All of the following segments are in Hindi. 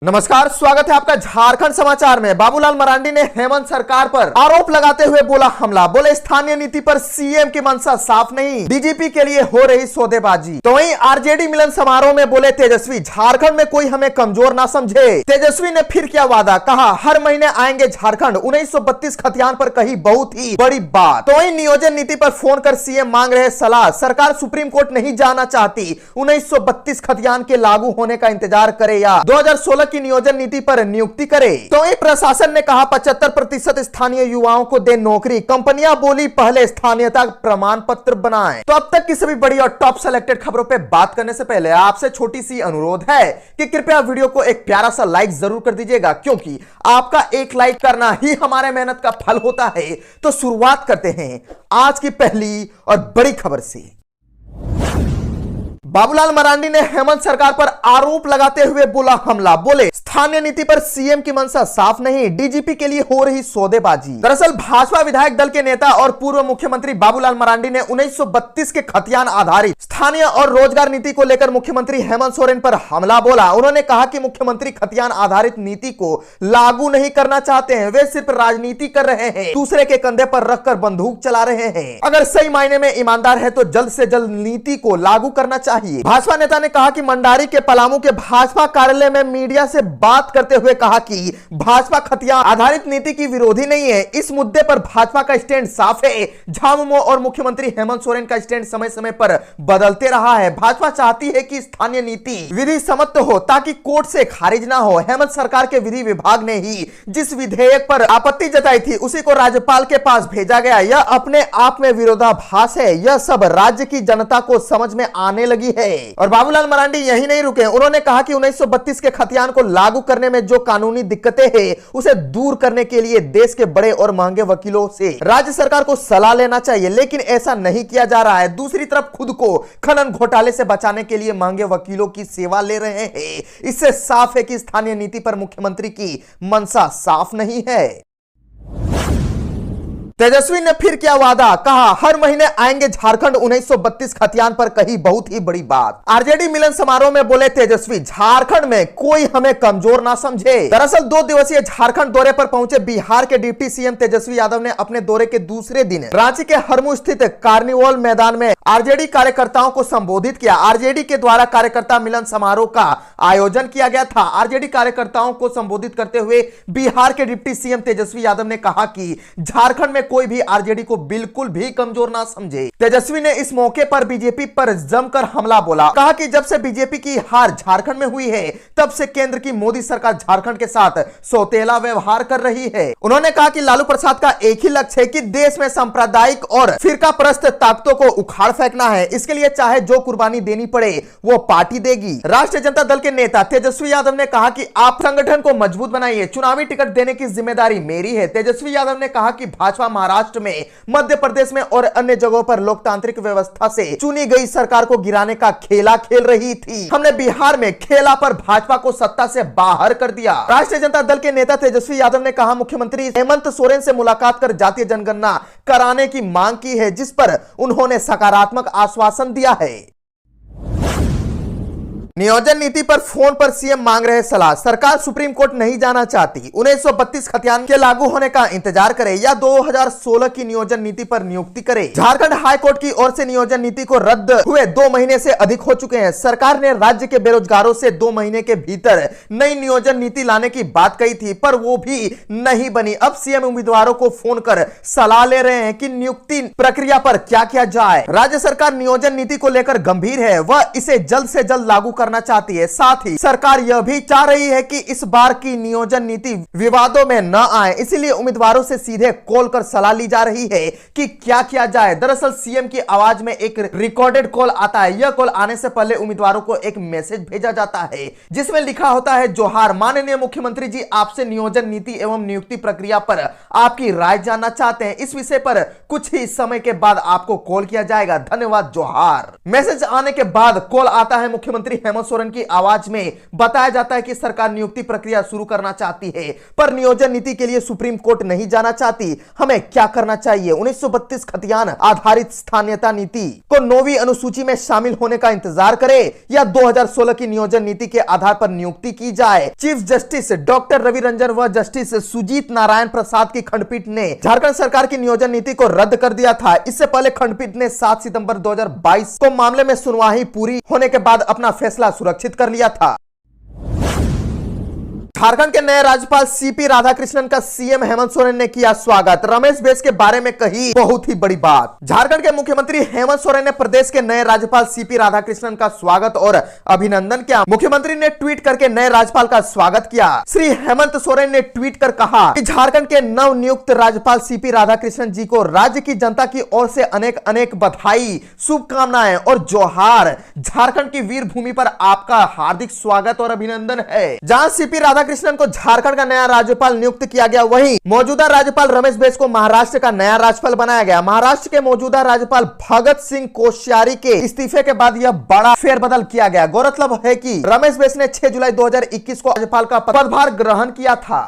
नमस्कार, स्वागत है आपका झारखंड समाचार में। बाबूलाल मरांडी ने हेमंत सरकार पर आरोप लगाते हुए बोला हमला। बोले स्थानीय नीति पर सीएम की मंशा साफ नहीं, डीजीपी के लिए हो रही सौदेबाजी। तो वहीं आरजेडी मिलन समारोह में बोले तेजस्वी, झारखंड में कोई हमें कमजोर ना समझे। तेजस्वी ने फिर किया वादा, कहा हर महीने आएंगे झारखंड। 1932 खतियान पर कही बहुत ही बड़ी बात। तो वहीं नियोजन नीति पर फोन कर सीएम मांग रहे सलाह। सरकार सुप्रीम कोर्ट नहीं जाना चाहती, 1932 खतियान के लागू होने का इंतजार करे या 2016 की नियोजन नीति पर नियुक्ति करे। तो वहीं प्रशासन ने कहा 75% स्थानीय युवाओं को दे नौकरी। कंपनियां बोली पहले स्थानीयता प्रमाण पत्र बनाएं। तो अब तक की सभी बड़ी और टॉप सेलेक्टेड खबरों पे बात करने से पहले आपसे छोटी सी अनुरोध है कि कृपया वीडियो को एक प्यारा सा लाइक जरूर कर दीजिएगा, क्योंकि आपका एक लाइक करना ही हमारे मेहनत का फल होता है। तो शुरुआत करते हैं आज की पहली और बड़ी खबर से। बाबूलाल मरांडी ने हेमंत सरकार पर आरोप लगाते हुए बोला हमला। बोले स्थानीय नीति पर सीएम की मंशा साफ नहीं, डीजीपी के लिए हो रही सौदेबाजी। दरअसल भाजपा विधायक दल के नेता और पूर्व मुख्यमंत्री बाबूलाल मरांडी ने 1932 के खतियान आधारित स्थानीय और रोजगार नीति को लेकर मुख्यमंत्री हेमंत सोरेन पर हमला बोला। उन्होंने कहा कि मुख्यमंत्री खतियान आधारित नीति को लागू नहीं करना चाहते हैं, वे सिर्फ राजनीति कर रहे हैं, दूसरे के कंधे पर रखकर बंदूक चला रहे हैं। अगर सही मायने में ईमानदार है तो जल्द से जल्द नीति को लागू करना चाहिए। भाजपा नेता ने कहा कि मंडारी के पलामू के भाजपा कार्यालय में मीडिया से बात करते हुए कहा कि भाजपा खतियान आधारित नीति की विरोधी नहीं है। इस मुद्दे पर भाजपा का स्टैंड साफ है। झामुमो और मुख्यमंत्री हेमंत सोरेन का स्टैंड समय समय पर बदलते रहा है। भाजपा चाहती है कि स्थानीय नीति विधि सम्मत हो ताकि कोर्ट से खारिज ना हो। हेमंत सरकार के विधि विभाग ने ही जिस विधेयक पर आपत्ति जताई थी उसी को राज्यपाल के पास भेजा गया। यह अपने आप में विरोधाभास है। यह सब राज्य की जनता को समझ में आने लगी है। और बाबूलाल मरांडी यही नहीं रुके, उन्होंने कहा कि 1932 के खतियान को लागू करने में जो कानूनी दिक्कतें हैं उसे दूर करने के लिए देश के बड़े और महंगे वकीलों से राज्य सरकार को सलाह लेना चाहिए, लेकिन ऐसा नहीं किया जा रहा है। दूसरी तरफ खुद को खनन घोटाले से बचाने के लिए महंगे वकीलों की सेवा ले रहे हैं। इससे साफ है कि स्थानीय नीति पर मुख्यमंत्री की मंशा साफ नहीं है। तेजस्वी ने फिर किया वादा, कहा हर महीने आएंगे झारखंड। 1932 खतियान पर कही बहुत ही बड़ी बात। आरजेडी मिलन समारोह में बोले तेजस्वी, झारखंड में कोई हमें कमजोर ना समझे। दरअसल 2 दिवसीय झारखंड दौरे पर पहुंचे बिहार के डिप्टी सीएम तेजस्वी यादव ने अपने दौरे के दूसरे दिन रांची के हरमू स्थित कार्निवल मैदान में आरजेडी कार्यकर्ताओं को संबोधित किया। आरजेडी के द्वारा कार्यकर्ता मिलन समारोह का आयोजन किया गया था। आरजेडी कार्यकर्ताओं को संबोधित करते हुए बिहार के डिप्टी सीएम तेजस्वी यादव ने कहा कि झारखंड में कोई भी आरजेडी को बिल्कुल भी कमजोर ना समझे। तेजस्वी ने इस मौके पर बीजेपी पर जमकर हमला बोला। कहा कि जब से बीजेपी की हार झारखंड में हुई है तब से केंद्र की मोदी सरकार झारखंड के साथ सौतेला व्यवहार कर रही है। उन्होंने कहा कि लालू प्रसाद का एक ही लक्ष्य है कि देश में सांप्रदायिक और फिरका परस्त ताकतों को उखाड़ फेंकना है। इसके लिए चाहे जो कुर्बानी देनी पड़े वो पार्टी देगी। राष्ट्रीय जनता दल के नेता तेजस्वी यादव ने कहा कि आप संगठन को मजबूत बनाइए, चुनावी टिकट देने की जिम्मेदारी मेरी है। तेजस्वी यादव ने कहा कि भाजपा महाराष्ट्र में, मध्य प्रदेश में और अन्य जगहों पर लोकतांत्रिक व्यवस्था से चुनी गई सरकार को गिराने का खेला खेल रही थी। हमने बिहार में खेला पर भाजपा को सत्ता से बाहर कर दिया। राष्ट्रीय जनता दल के नेता तेजस्वी यादव ने कहा मुख्यमंत्री हेमंत सोरेन से मुलाकात कर जातीय जनगणना कराने की मांग की है, जिस पर उन्होंने सकारात्मक आश्वासन दिया है। नियोजन नीति पर फोन पर सीएम मांग रहे सलाह। सरकार सुप्रीम कोर्ट नहीं जाना चाहती, 1932 खतियान के लागू होने का इंतजार करे या 2016 की नियोजन नीति पर नियुक्ति करे। झारखंड हाई कोर्ट की ओर से नियोजन नीति को रद्द हुए 2 महीने से अधिक हो चुके हैं। सरकार ने राज्य के बेरोजगारों से 2 महीने के भीतर नई नियोजन नीति लाने की बात कही थी, पर वो भी नहीं बनी। अब सीएम उम्मीदवारों को फोन कर सलाह ले रहे हैं कि नियुक्ति प्रक्रिया पर क्या किया जाए। राज्य सरकार नियोजन नीति को लेकर गंभीर है, वह इसे जल्द से जल्द लागू करना चाहती है। साथ ही सरकार यह भी चाह रही है कि इस बार की नियोजन नीति विवादों में न आए, इसीलिए उम्मीदवारों से सीधे कॉल कर सलाह ली जा रही है कि क्या किया जाए। दरअसल सीएम की आवाज में एक रिकॉर्डेड कॉल आता है। यह कॉल आने से पहले उम्मीदवारों को एक मैसेज भेजा जाता है जिसमें लिखा होता है, जोहार माननीय मुख्यमंत्री जी, आपसे नियोजन नीति एवं नियुक्ति प्रक्रिया पर आपकी राय जानना चाहते हैं। इस विषय पर कुछ ही समय के बाद आपको कॉल किया जाएगा। धन्यवाद, जोहार। मैसेज आने के बाद कॉल आता है मुख्यमंत्री हेमंत हेमंत सोरेन की आवाज में बताया जाता है कि सरकार नियुक्ति प्रक्रिया शुरू करना चाहती है, पर नियोजन नीति के लिए सुप्रीम कोर्ट नहीं जाना चाहती। हमें क्या करना चाहिए? 1932 खतियान आधारित स्थानीयता नीति को 9वीं अनुसूची में शामिल होने का इंतजार करें या 2016 की नियोजन नीति के आधार पर नियुक्ति की जाए? Chief justice doctor Ravi Ranjan व जस्टिस सुजीत नारायण प्रसाद की खंडपीठ ने झारखंड सरकार की नियोजन नीति को रद्द कर दिया था। इससे पहले खंडपीठ ने 7 सितंबर 2022 को मामले में सुनवाई पूरी होने के बाद अपना फैसला सुरक्षित कर लिया था। झारखंड के नए राज्यपाल सीपी राधाकृष्णन का सीएम हेमंत सोरेन ने किया स्वागत। रमेश बैस के बारे में कही बहुत ही बड़ी बात। झारखंड के मुख्यमंत्री हेमंत सोरेन ने प्रदेश के नए राज्यपाल सीपी राधाकृष्णन का स्वागत और अभिनंदन किया। मुख्यमंत्री ने ट्वीट करके नए राज्यपाल का स्वागत किया। श्री हेमंत सोरेन ने ट्वीट कर कहा कि झारखंड के नव नियुक्त राज्यपाल सीपी राधाकृष्णन जी को राज्य की जनता की ओर से अनेक अनेक बधाई, शुभकामनाएं और जोहार। झारखंड की वीर भूमि पर आपका हार्दिक स्वागत और अभिनंदन है। जहां सीपी राधाकृष्णन को झारखंड का नया राज्यपाल नियुक्त किया गया, वहीं मौजूदा राज्यपाल रमेश बैस को महाराष्ट्र का नया राज्यपाल बनाया गया। महाराष्ट्र के मौजूदा राज्यपाल भगत सिंह कोश्यारी के इस्तीफे के बाद यह बड़ा फेरबदल किया गया। गौरतलब है कि रमेश बैस ने 6 जुलाई 2021 को राज्यपाल का पदभार ग्रहण किया था।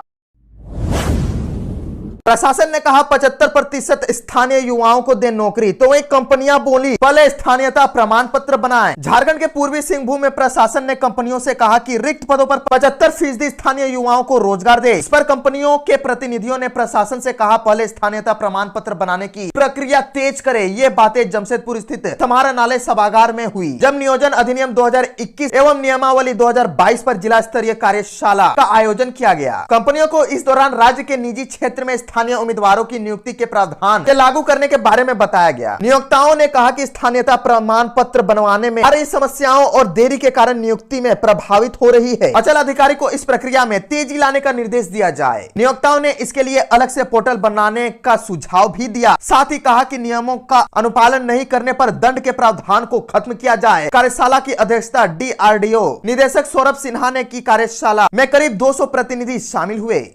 प्रशासन ने कहा 75% स्थानीय युवाओं को दे नौकरी, तो वही कंपनियां बोली पहले स्थानीयता प्रमाण पत्र बनाएं। झारखंड के पूर्वी सिंहभूम में प्रशासन ने कंपनियों से कहा कि रिक्त पदों पर 75% स्थानीय युवाओं को रोजगार दे। इस पर कंपनियों के प्रतिनिधियों ने प्रशासन से कहा पहले स्थानीयता प्रमाण पत्र बनाने की प्रक्रिया तेज करे। ये बातें जमशेदपुर स्थित समाहरणालय सभागार में हुई, जब नियोजन अधिनियम 2021 एवं नियमावली 2022 पर जिला स्तरीय कार्यशाला का आयोजन किया गया। कंपनियों को इस दौरान राज्य के निजी क्षेत्र में स्थानीय उम्मीदवारों की नियुक्ति के प्रावधान के लागू करने के बारे में बताया गया। नियोक्ताओं ने कहा कि स्थानीयता प्रमाण पत्र बनवाने में आ रही समस्याओं और देरी के कारण नियुक्ति में प्रभावित हो रही है। अचल अधिकारी को इस प्रक्रिया में तेजी लाने का निर्देश दिया जाए। नियोक्ताओं ने इसके लिए अलग से पोर्टल बनाने का सुझाव भी दिया। साथ ही कहा कि नियमों का अनुपालन नहीं करने पर दंड के प्रावधान को खत्म किया जाए। कार्यशाला की अध्यक्षता DRDO निदेशक सौरभ सिन्हा ने की। कार्यशाला में करीब 200 प्रतिनिधि शामिल हुए।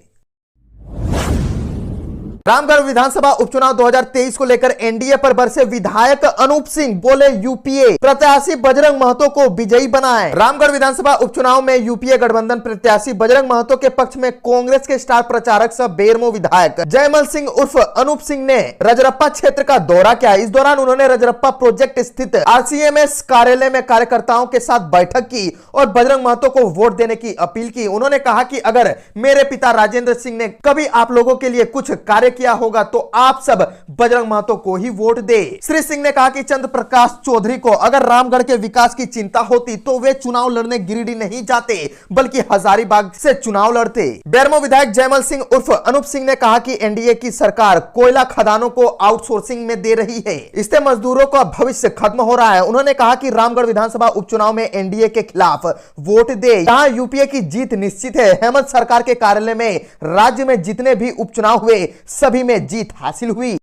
रामगढ़ विधानसभा उपचुनाव 2023 को लेकर एनडीए पर बरसे विधायक अनूप सिंह, बोले यूपीए प्रत्याशी बजरंग महतो को विजयी बनाएं। रामगढ़ विधानसभा उपचुनाव में यूपीए गठबंधन प्रत्याशी बजरंग महतो के पक्ष में कांग्रेस के स्टार प्रचारक सह बेरमो विधायक जयमल सिंह उर्फ अनूप सिंह ने रजरप्पा क्षेत्र का दौरा किया। इस दौरान उन्होंने रजरप्पा प्रोजेक्ट स्थित RCMS कार्यालय में कार्यकर्ताओं के साथ बैठक की और बजरंग महतो को वोट देने की अपील की। उन्होंने कहा कि अगर मेरे पिता राजेंद्र सिंह ने कभी आप लोगों के लिए कुछ कार्य किया होगा तो आप सब बजरंग महतो को ही वोट दे। श्री सिंह ने कहा कि चंद्र प्रकाश चौधरी को अगर रामगढ़ के विकास की चिंता होती तो वे चुनाव लड़ने गिरिडीह नहीं जाते बल्कि हजारीबाग से चुनाव लड़ते। बेरमो विधायक जयमल सिंह उर्फ अनूप सिंह ने कहा कि एनडीए की सरकार कोयला खदानों को आउटसोर्सिंग में दे रही है, इससे मजदूरों का भविष्य खत्म हो रहा है। उन्होंने कहा कि रामगढ़ विधानसभा उपचुनाव में एनडीए के खिलाफ वोट दे। यहाँ यूपीए की जीत निश्चित है। हेमंत सरकार के कार्यालय में राज्य में जितने भी उपचुनाव हुए सभी में जीत हासिल हुई।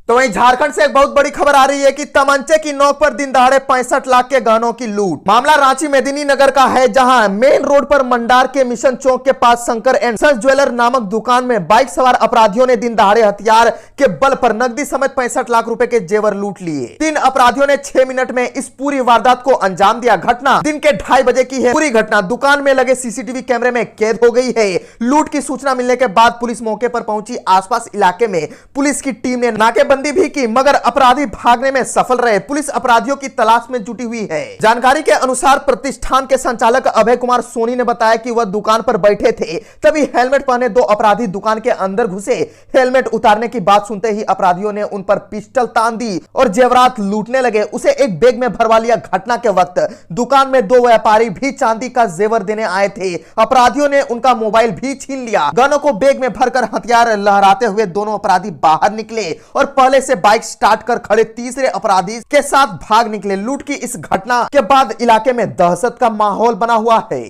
तो वहीं झारखंड से एक बहुत बड़ी खबर आ रही है कि तमंचे की नोक पर दिन दहाड़े 65 लाख के गहनों की लूट। मामला रांची मेदिनी नगर का है, जहां मेन रोड पर मंडार के मिशन चौक के पास शंकर एंड सन्स ज्वेलर नामक दुकान में बाइक सवार अपराधियों ने दिन दहाड़े हथियार के बल पर नकदी समेत 65 लाख रुपए के जेवर लूट लिए। 3 अपराधियों ने 6 मिनट में इस पूरी वारदात को अंजाम दिया। घटना दिन के 2:30 बजे की है। पूरी घटना दुकान में लगे सीसीटीवी कैमरे में कैद हो गई है। लूट की सूचना मिलने के बाद पुलिस मौके पर पहुंची। आसपास इलाके में पुलिस की टीम ने नाकेबंदी भी की, मगर अपराधी भागने में सफल रहे। पुलिस अपराधियों की तलाश में जुटी हुई है। जानकारी के अनुसार प्रतिष्ठान के संचालक अभय कुमार सोनी ने बताया कि वह दुकान पर बैठे थे, तभी हेलमेट पहने 2 अपराधी दुकान के अंदर घुसे। हेलमेट उतारने की बात सुनते ही अपराधियों ने उन पर पिस्टल तान दी और जेवरात लूटने लगे। उसे एक बैग में भरवा लिया। घटना के वक्त दुकान में 2 व्यापारी भी चांदी का जेवर देने आए थे। अपराधियों ने उनका मोबाइल भी छीन लिया। गनों को बैग में भरकर हथियार लहराते हुए दोनों अपराधी बाहर निकले और पहले से बाइक स्टार्ट कर खड़े तीसरे अपराधी के साथ भाग निकले। लूट की इस घटना के बाद इलाके में दहशत का माहौल बना हुआ है।